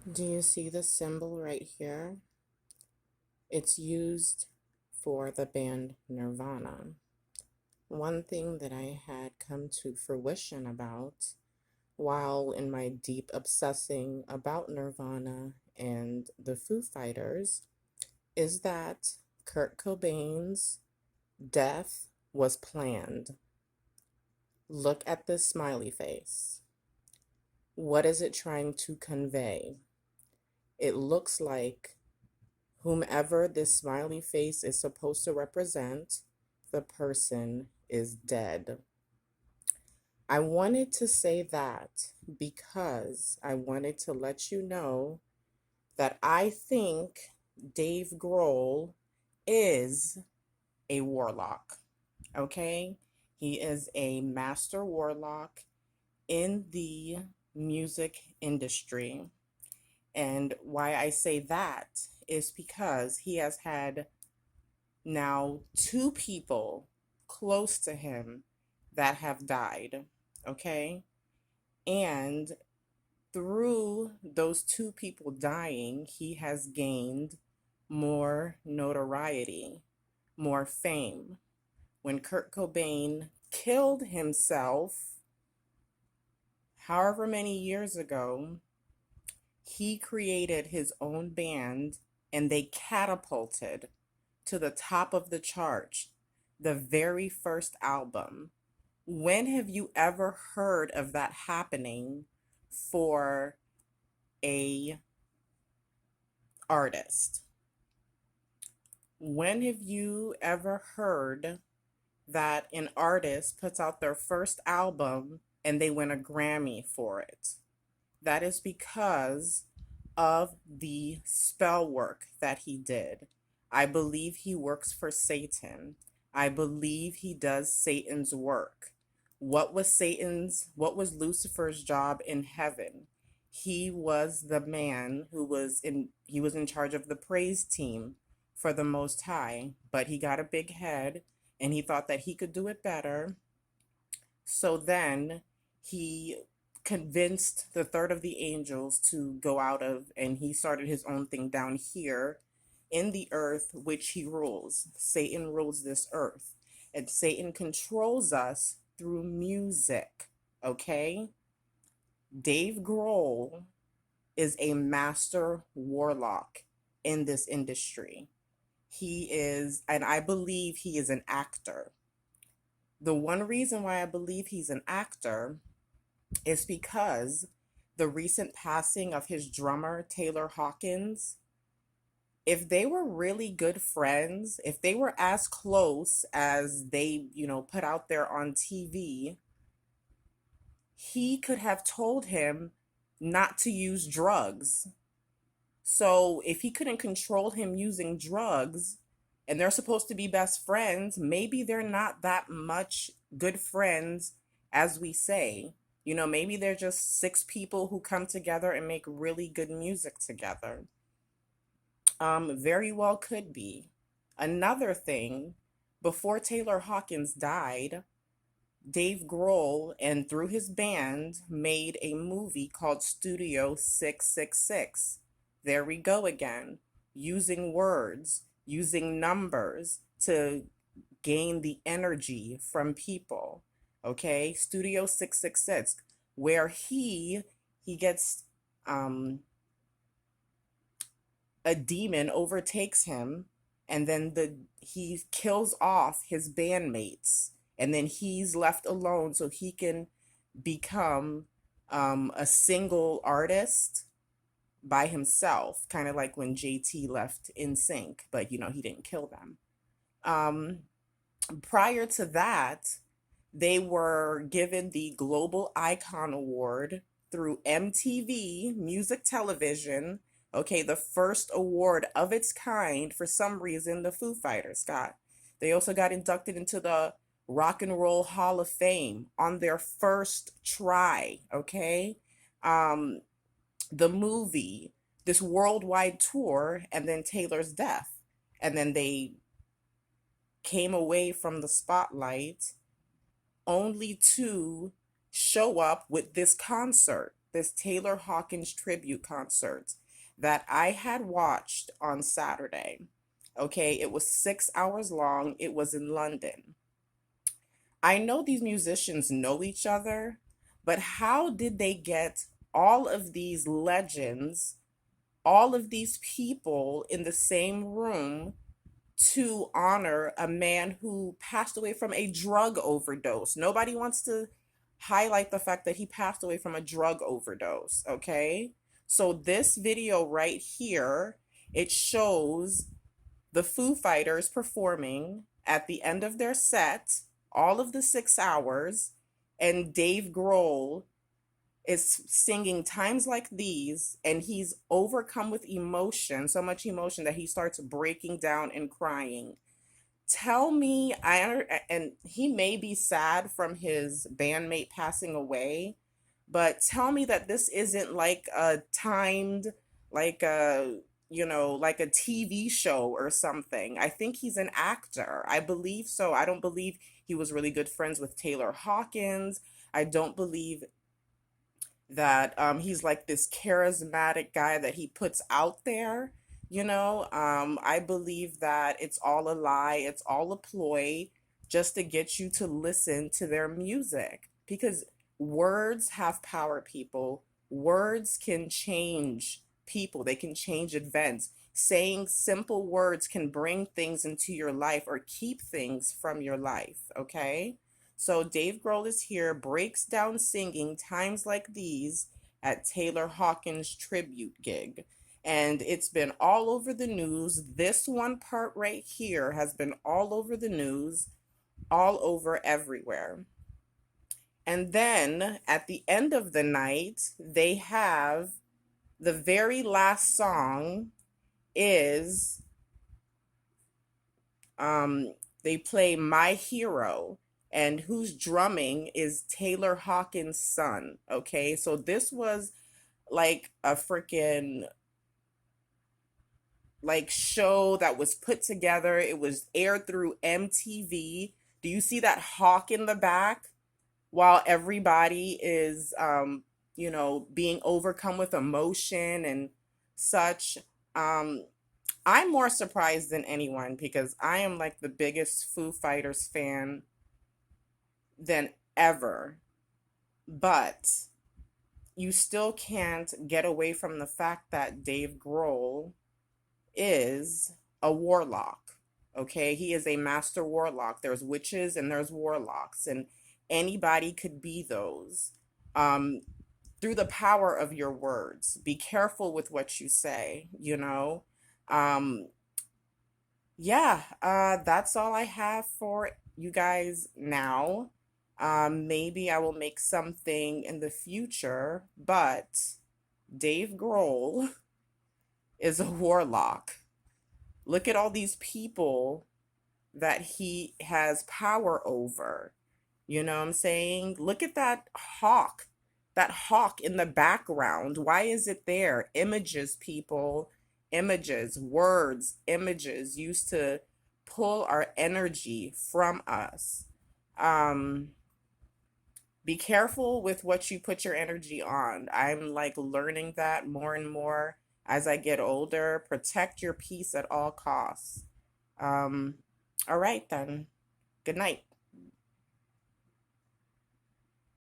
Do you see the symbol right here? It's used for the band Nirvana. One thing that I had come to fruition about while in my deep obsessing about Nirvana and the Foo Fighters is that Kurt Cobain's death was planned. Look at this smiley face. What is it trying to convey? It looks like whomever this smiley face is supposed to represent, the person is dead. I wanted to say that because I wanted to let you know that I think Dave Grohl is a warlock, okay? He is a master warlock in the music industry. And why I say that is because he has had now two people close to him that have died, okay? And through those two people dying, he has gained more notoriety, more fame. When Kurt Cobain killed himself, however many years ago, he created his own band and they catapulted to the top of the charts, the very first album. When have you ever heard of that happening for a artist? When have you ever heard that an artist puts out their first album and they win a Grammy for it? That is because of the spell work that he did. I believe he works for Satan. I believe he does Satan's work. What was Lucifer's job in heaven? He was the man he was in charge of the praise team for the Most High, but he got a big head and he thought that he could do it better. So then he convinced the third of the angels to go out of, and he started his own thing down here in the earth, which he rules. Satan rules this earth, and Satan controls us through music. Okay? Dave Grohl is a master warlock in this industry. He is, and I believe he is an actor. The one reason why I believe he's an actor is because the recent passing of his drummer, Taylor Hawkins, if they were really good friends, if they were as close as they, put out there on TV, he could have told him not to use drugs. So if he couldn't control him using drugs and they're supposed to be best friends, maybe they're not that much good friends as we say. Maybe they're just six people who come together and make really good music together. Very well could be. Another thing, before Taylor Hawkins died, Dave Grohl and through his band made a movie called Studio 666. There we go again, using words, using numbers to gain the energy from people. Okay, Studio 666, where he gets a demon overtakes him, and then he kills off his bandmates, and then he's left alone so he can become a single artist by himself, kind of like when JT left In Sync, but he didn't kill them. Prior to that, they were given the Global Icon Award through MTV Music Television. Okay, the first award of its kind for some reason the Foo Fighters got. They also got inducted into the Rock and Roll Hall of Fame on their first try. Okay, the movie, this worldwide tour, and then Taylor's death, and then they came away from the spotlight only to show up with this concert. this Taylor Hawkins tribute concert that I had watched on Saturday. Okay, it was 6 hours long. It was in London. I know these musicians know each other, but how did they get all of these legends, all of these people in the same room to honor a man who passed away from a drug overdose? Nobody wants to highlight the fact that he passed away from a drug overdose, okay? So this video right here, it shows the Foo Fighters performing at the end of their set, all of the 6 hours, and Dave Grohl is singing Times Like These, and he's overcome with emotion, so much emotion that he starts breaking down and crying. Tell me, and he may be sad from his bandmate passing away, but tell me that this isn't like a timed, like a, like a TV show or something. I think he's an actor. I believe so. I don't believe he was really good friends with Taylor Hawkins. I don't believe that he's like this charismatic guy that he puts out there. I believe that it's all a lie, it's all a ploy just to get you to listen to their music, because words have power, people. Words can change people, they can change events. Saying simple words can bring things into your life or keep things from your life, okay? So Dave Grohl is here, breaks down singing Times Like These at Taylor Hawkins' tribute gig. And it's been all over the news. This one part right here has been all over the news, all over everywhere. And then at the end of the night, they have the very last song is they play My Hero, and who's drumming is Taylor Hawkins' son. Okay, so this was like a freaking like show that was put together. It was aired through MTV. Do you see that hawk in the back? While everybody is being overcome with emotion and such. Um I'm more surprised than anyone because I am like the biggest Foo Fighters fan than ever. But you still can't get away from the fact that Dave Grohl is a warlock. Okay, he is a master warlock. There's witches and there's warlocks, and anybody could be those. Um, through the power of your words, be careful with what you say. Um, yeah, that's all I have for you guys now. Maybe I will make something in the future, but Dave Grohl is a warlock. Look at all these people that he has power over. You know what I'm saying? Look at that hawk in the background. Why is it there? Images, people, images, words, images used to pull our energy from us. Um, be careful with what you put your energy on. I'm like learning that more and more as I get older. Protect your peace at all costs. Um, all right then. Good night.